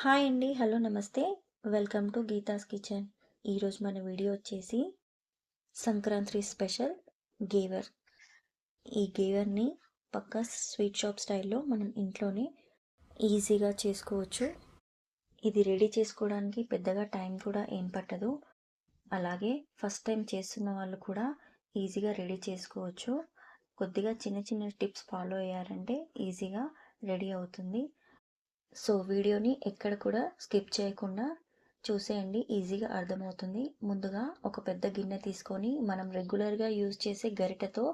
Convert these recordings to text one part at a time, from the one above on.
Hi అండి. Hello నమస్తే. Welcome to Geetha's kitchen. ఈరోజు మన వీడియో వచ్చేసి సంక్రాంతి స్పెషల్ గేవర్. ఈ గేవర్ని పక్కా స్వీట్ షాప్ స్టైల్లో మనం ఇంట్లోనే ఈజీగా చేసుకోవచ్చు. ఇది రెడీ చేసుకోవడానికి పెద్దగా టైం కూడా ఏం పట్టదు. అలాగే ఫస్ట్ టైం చేస్తున్న వాళ్ళు కూడా ఈజీగా రెడీ చేసుకోవచ్చు. కొద్దిగా చిన్న చిన్న టిప్స్ ఫాలో అయ్యారంటే ఈజీగా రెడీ అవుతుంది. సో వీడియోని ఎక్కడ కూడా స్కిప్ చేయకుండా చూసేయండి, ఈజీగా అర్థమవుతుంది. ముందుగా ఒక పెద్ద గిన్నె తీసుకొని మనం రెగ్యులర్గా యూజ్ చేసే గరిటెతో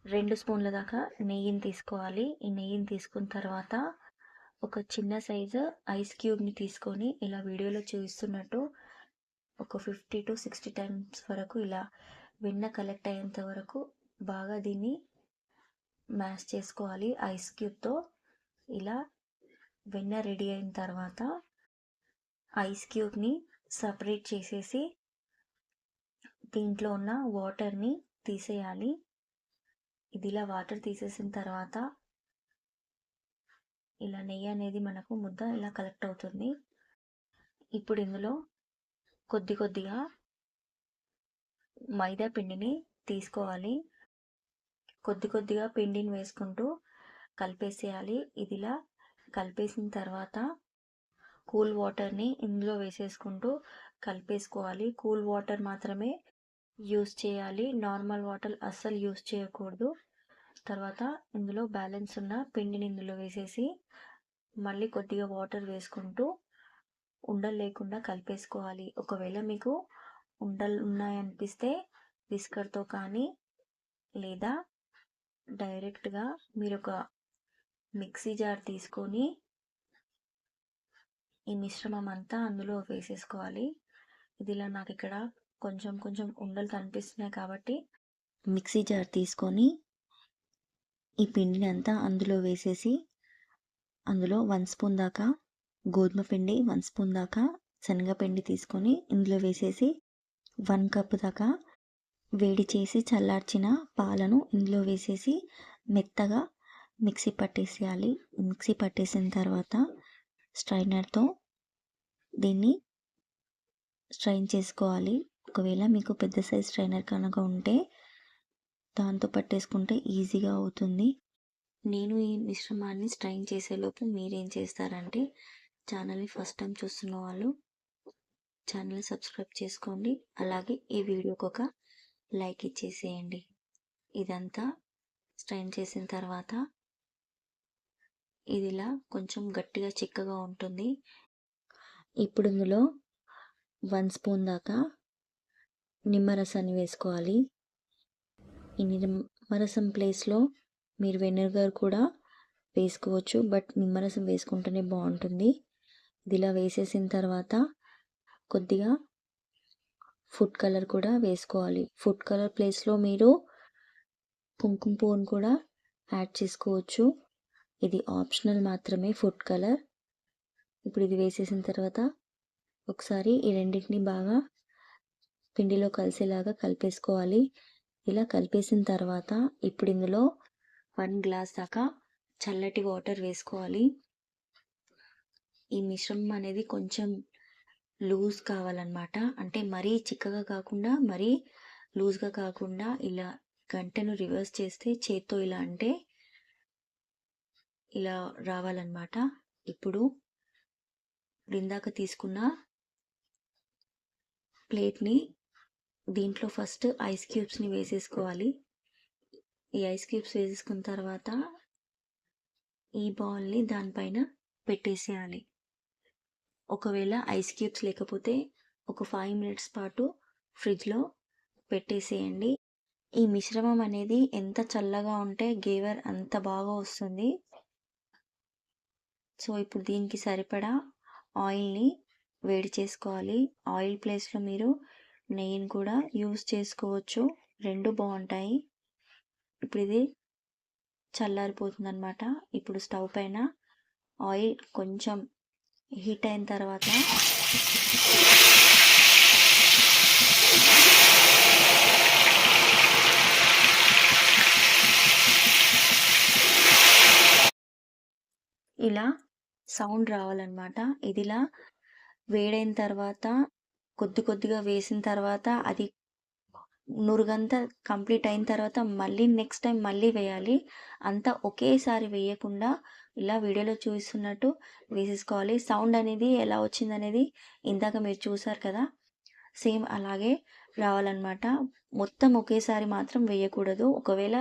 2 స్పూన్ల దాకా నెయ్యిని తీసుకోవాలి. ఈ నెయ్యిని తీసుకున్న తర్వాత ఒక చిన్న సైజు ఐస్ క్యూబ్ని తీసుకొని ఇలా వీడియోలో చూపిస్తున్నట్టు ఒక 50 to 60 టైమ్స్ వరకు ఇలా వెన్న కలెక్ట్ అయ్యేంత వరకు బాగా దీన్ని మ్యాష్ చేసుకోవాలి ఐస్ క్యూబ్తో. ఇలా వెన్న రెడీ అయిన తర్వాత ఐస్ క్యూబ్ని సపరేట్ చేసేసి దీంట్లో ఉన్న వాటర్ని తీసేయాలి. ఇది ఇలా వాటర్ తీసేసిన తర్వాత ఇలా నెయ్యి అనేది మనకు ముద్ద ఇలా కలెక్ట్ అవుతుంది. ఇప్పుడు ఇందులో కొద్దిగా మైదా పిండిని తీసుకోవాలి. కొద్దిగా పిండిని వేసుకుంటూ కలిపేసేయాలి. ఇదిలా కలిపేసిన తర్వాత కూల్ వాటర్ని ఇందులో వేసేసుకుంటూ కలిపేసుకోవాలి. కూల్ వాటర్ మాత్రమే యూస్ చేయాలి, నార్మల్ వాటర్ అస్సలు యూస్ చేయకూడదు. తర్వాత ఇందులో బ్యాలెన్స్ ఉన్న పిండిని ఇందులో వేసేసి మళ్ళీ కొద్దిగా వాటర్ వేసుకుంటూ ఉండలు లేకుండా కలిపేసుకోవాలి. ఒకవేళ మీకు ఉండలు ఉన్నాయనిపిస్తే విస్కర్తో కానీ లేదా డైరెక్ట్గా మీరు ఒక మిక్సీ జార్ తీసుకొని ఈ మిశ్రమం అంతా అందులో వేసేసుకోవాలి. ఇదిలా నాకు ఇక్కడ కొంచెం ఉండలు కనిపిస్తున్నాయి కాబట్టి మిక్సీ జార్ తీసుకొని ఈ పిండిని అంతా అందులో వేసేసి అందులో 1 స్పూన్ దాకా గోధుమ పిండి, 1 స్పూన్ దాకా శనగపిండి తీసుకొని ఇందులో వేసేసి 1 కప్ దాకా వేడి చేసి చల్లార్చిన పాలను ఇందులో వేసేసి మెత్తగా మిక్సీ పట్టేసేయాలి. మిక్సీ పట్టేసిన తర్వాత స్ట్రైనర్తో దీన్ని స్ట్రైన్ చేసుకోవాలి. ఒకవేళ మీకు పెద్ద సైజ్ స్ట్రైనర్ కనుక ఉంటే దాంతో పట్టేసుకుంటే ఈజీగా అవుతుంది. నేను ఈ మిశ్రమాన్ని స్ట్రైన్ చేసేలోపు మీరేం చేస్తారంటే ఛానల్ని ఫస్ట్ టైం చూస్తున్న వాళ్ళు ఛానల్ని సబ్స్క్రైబ్ చేసుకోండి. అలాగే ఈ వీడియోకి ఒక లైక్ ఇచ్చేసేయండి. ఇదంతా స్ట్రైన్ చేసిన తర్వాత ఇది ఇలా కొంచెం గట్టిగా చిక్కగా ఉంటుంది. ఇప్పుడు ఇందులో 1 స్పూన్ దాకా నిమ్మరసాన్ని వేసుకోవాలి. ఈ నిమ్మరసం ప్లేస్లో మీరు వెనిగర్ కూడా వేసుకోవచ్చు, బట్ నిమ్మరసం వేసుకుంటేనే బాగుంటుంది. ఇది ఇలా వేసేసిన తర్వాత కొద్దిగా ఫుడ్ కలర్ కూడా వేసుకోవాలి. ఫుడ్ కలర్ ప్లేస్లో మీరు కుంకుమ పువ్వును కూడా యాడ్ చేసుకోవచ్చు. ఇది ఆప్షనల్ మాత్రమే ఫుడ్ కలర్. ఇప్పుడు ఇది వేసేసిన తర్వాత ఒకసారి ఈ రెండింటిని బాగా పిండిలో కలిసేలాగా కలిపేసుకోవాలి. ఇలా కలిపేసిన తర్వాత ఇప్పుడు ఇందులో 1 గ్లాస్ దాకా చల్లటి వాటర్ వేసుకోవాలి. ఈ మిశ్రమం అనేది కొంచెం లూజ్ కావాలన్నమాట. అంటే మరీ చిక్కగా కాకుండా మరీ లూజ్గా కాకుండా ఇలా గంటెను రివర్స్ చేస్తే చేత్తో ఇలా అంటే ఇలా రావాలన్నమాట. ఇప్పుడు ఇందాక తీసుకున్న ప్లేట్ని దీంట్లో ఫస్ట్ ఐస్ క్యూబ్స్ని వేసేసుకోవాలి. ఈ ఐస్ క్యూబ్స్ వేసేసుకున్న తర్వాత ఈ బౌల్ని దానిపైన పెట్టేసేయాలి. ఒకవేళ ఐస్ క్యూబ్స్ లేకపోతే ఒక 5 మినిట్స్ పాటు ఫ్రిడ్జ్లో పెట్టేసేయండి. ఈ మిశ్రమం అనేది ఎంత చల్లగా ఉంటే గేవర్ అంత బాగా వస్తుంది. సో ఇప్పుడు దీనికి సరిపడా ఆయిల్ని వేడి చేసుకోవాలి. ఆయిల్ ప్లేస్లో మీరు నెయ్యిని కూడా యూస్ చేసుకోవచ్చు, రెండు బాగుంటాయి. ఇప్పుడు ఇది చల్లారిపోతుంది అనమాట. ఇప్పుడు స్టవ్ పైన ఆయిల్ కొంచెం హీట్ అయిన తర్వాత ఇలా సౌండ్ రావాలన్నమాట. ఇదిలా వేడైన తర్వాత కొద్దిగా వేసిన తర్వాత అది నురుగంతా కంప్లీట్ అయిన తర్వాత మళ్ళీ నెక్స్ట్ టైం మళ్ళీ వేయాలి. అంతా ఒకేసారి వేయకుండా ఇలా వీడియోలో చూపిస్తున్నట్టు వేసేసుకోవాలి. సౌండ్ అనేది ఎలా వచ్చిందనేది ఇందాక మీరు చూసారు కదా! సేమ్ అలాగే రావాలన్నమాట. మొత్తం ఒకేసారి మాత్రం వేయకూడదు. ఒకవేళ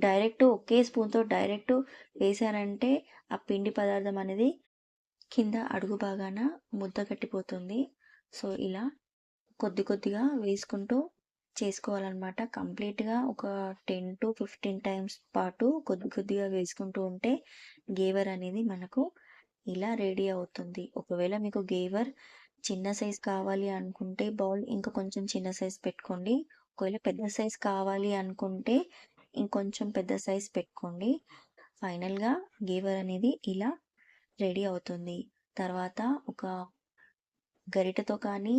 డైరెక్ట్ ఒకే స్పూన్‌తో డైరెక్ట్ వేశారంటే ఆ పిండి పదార్థం అనేది కింద అడుగు భాగాన ముద్ద కట్టిపోతుంది. సో, ఇలా కొద్దిగా వేసుకుంటూ చేసుకోవాలన్నమాట. కంప్లీట్‌గా ఒక 10-15 టైమ్స్ పాటు కొద్దిగా వేసుకుంటూ ఉంటే గేవర్ అనేది మనకు ఇలా రెడీ అవుతుంది. ఒకవేళ మీకు గేవర్ చిన్న సైజ్ కావాలి అనుకుంటే బౌల్ ఇంకా కొంచెం చిన్న సైజ్ పెట్టుకోండి. ఒకవేళ పెద్ద సైజ్ కావాలి అనుకుంటే ఇంకొంచెం పెద్ద సైజ్ పెట్టుకోండి. ఫైనల్‌గా గేవర్ అనేది ఇలా రెడీ అవుతుంది. తర్వాత ఒక గరిటెతో కానీ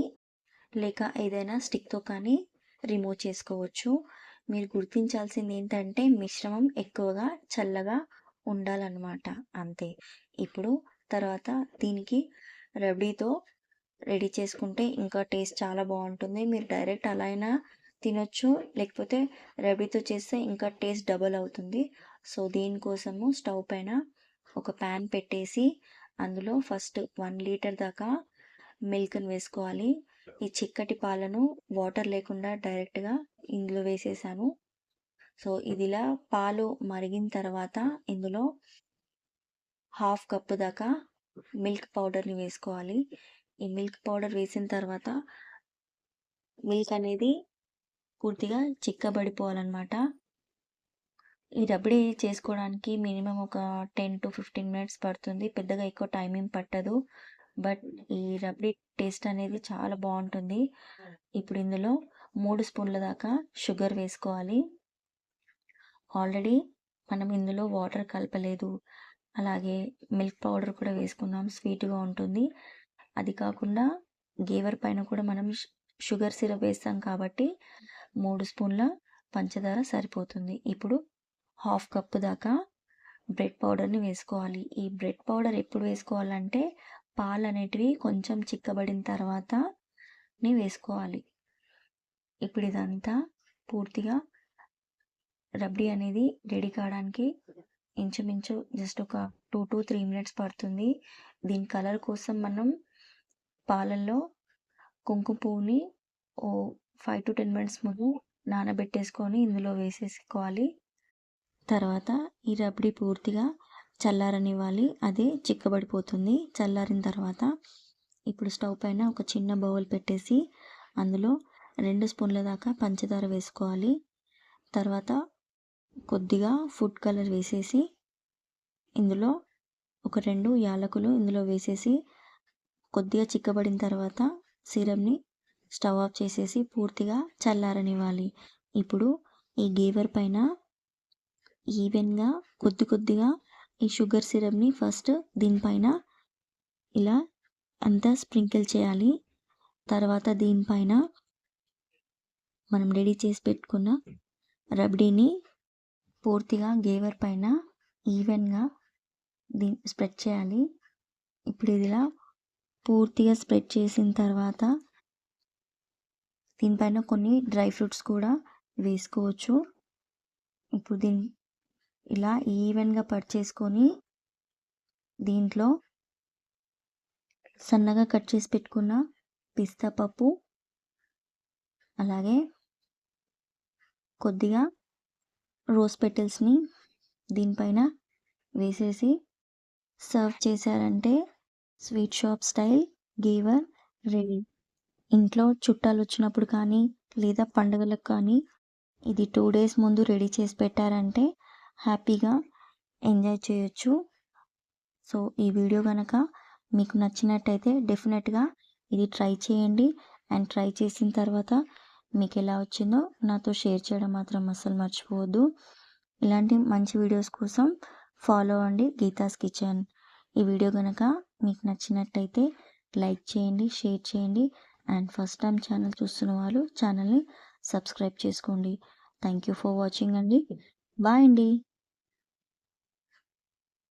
లేక ఏదైనా స్టిక్‌తో కానీ రిమూవ్ చేసుకోవచ్చు. మీరు గుర్తించాల్సింది ఏంటంటే మిశ్రమం ఎక్కువగా చల్లగా ఉండాలన్నమాట. అంతే. ఇప్పుడు తర్వాత దీనికి రబడీతో రెడీ చేసుకుంటే ఇంకా టేస్ట్ చాలా బాగుంటుంది. మీరు డైరెక్ట్ అలా అయినా తినొచ్చు. లేకపోతే రబడీతో చేస్తే ఇంకా టేస్ట్ డబల్ అవుతుంది. సో, దీనికోసము స్టవ్ పైన ఒక ప్యాన్ పెట్టేసి అందులో ఫస్ట్ 1 లీటర్ దాకా మిల్క్‌ని వేసుకోవాలి. ఈ చిక్కటి పాలను వాటర్ లేకుండా డైరెక్ట్‌గా ఇందులో వేసేసాను. సో, ఇదిలా పాలు మరిగిన తర్వాత ఇందులో హాఫ్ కప్ దాకా మిల్క్ పౌడర్‌ని వేసుకోవాలి. ఈ మిల్క్ పౌడర్ వేసిన తర్వాత మిల్క్ అనేది పూర్తిగా చిక్కబడిపోవాలన్నమాట. ఈ రబడీ చేసుకోవడానికి మినిమమ్ ఒక 10-15 మినిట్స్ పడుతుంది. పెద్దగా ఎక్కువ టైం ఏం పట్టదు. బట్ ఈ రబడీ టేస్ట్ అనేది చాలా బాగుంటుంది. ఇప్పుడు ఇందులో 3 స్పూన్ల దాకా షుగర్ వేసుకోవాలి. ఆల్రెడీ మనం ఇందులో వాటర్ కలపలేదు. అలాగే మిల్క్ పౌడర్ కూడా వేసుకున్నాం. స్వీట్‌గా ఉంటుంది. అది కాకుండా గేవర్ పైన కూడా మనం షుగర్ సిరప్ వేస్తాం కాబట్టి 3 స్పూన్ల పంచదార సరిపోతుంది. ఇప్పుడు హాఫ్ కప్ దాకా బ్రెడ్ పౌడర్‌ని వేసుకోవాలి. ఈ బ్రెడ్ పౌడర్ ఎప్పుడు వేసుకోవాలంటే పాలనేటివి కొంచెం చిక్కబడిన తర్వాతనే వేసుకోవాలి. ఇప్పుడు ఇదంతా పూర్తిగా రబడీ అనేది రెడీ కావడానికి ఇంచుమించు జస్ట్ ఒక 2-3 మినిట్స్ పడుతుంది. దీని కలర్ కోసం మనం పాలల్లో కుంకుమ పువ్వుని 5-10 మినిట్స్ ముందు నానబెట్టేసుకొని ఇందులో వేసేసుకోవాలి. తర్వాత ఈ రబడీ పూర్తిగా చల్లారనివ్వాలి. అది చిక్కబడిపోతుంది. చల్లారిన తర్వాత ఇప్పుడు స్టవ్ పైన ఒక చిన్న బౌల్ పెట్టేసి అందులో 2 స్పూన్ల దాకా పంచదార వేసుకోవాలి. తర్వాత కొద్దిగా ఫుడ్ కలర్ వేసేసి ఇందులో ఒక 2 యాలకులు ఇందులో వేసేసి కొద్దిగా చిక్కబడిన తర్వాత సిరప్‌ని స్టవ్ ఆఫ్ చేసేసి పూర్తిగా చల్లారనివ్వాలి. ఇప్పుడు ఈ గేవర్ పైన ఈవెన్‌గా కొద్దిగా ఈ షుగర్ సిరప్‌ని ఫస్ట్ దీనిపైన ఇలా అంతా స్ప్రింకిల్ చేయాలి. తర్వాత దీనిపైన మనం రెడీ చేసి పెట్టుకున్న రబడీని పూర్తిగా గేవర్ పైన ఈవెన్‌గా స్ప్రెడ్ చేయాలి. ఇప్పుడు ఇదిలా పూర్తిగా స్ప్రెడ్ చేసిన తర్వాత దీనిపైన కొన్ని డ్రై ఫ్రూట్స్ కూడా వేసుకోవచ్చు. ఇప్పుడు దీన్ని ఇలా ఈవెన్‌గా పర్చేసుకొని దీంట్లో సన్నగా కట్ చేసి పెట్టుకున్న పిస్తా పప్పు అలాగే కొద్దిగా రోజ్ పెటల్స్‌ని దీనిపైన వేసేసి సర్వ్ చేశారంటే sweet shop style gave our ready. ఇంట్లో చుట్టాలు వచ్చినప్పుడు కానీ లేదా పండుగలకు కానీ ఇది 2 డేస్ ముందు రెడీ చేసి పెట్టారంటే హ్యాపీగా ఎంజాయ్ చేయొచ్చు. సో, ఈ వీడియో కనుక మీకు నచ్చినట్టయితే డెఫినెట్‌గా ఇది ట్రై చేయండి. అండ్ ట్రై చేసిన తర్వాత మీకు ఎలా వచ్చిందో నాతో షేర్ చేయడం మాత్రం అస్సలు మర్చిపోవద్దు. ఇలాంటి మంచి వీడియోస్ కోసం ఫాలో అవ్వండి గీతాస్ కిచెన్. ఈ వీడియో కనుక మీకు నచ్చినట్టయితే లైక్ చేయండి, షేర్ చేయండి. అండ్ ఫస్ట్ టైం ఛానల్ చూస్తున్న వాళ్ళు ఛానల్ని సబ్స్క్రైబ్ చేసుకోండి. థ్యాంక్ యూ ఫర్ వాచింగ్ అండి. బాయ్ అండి.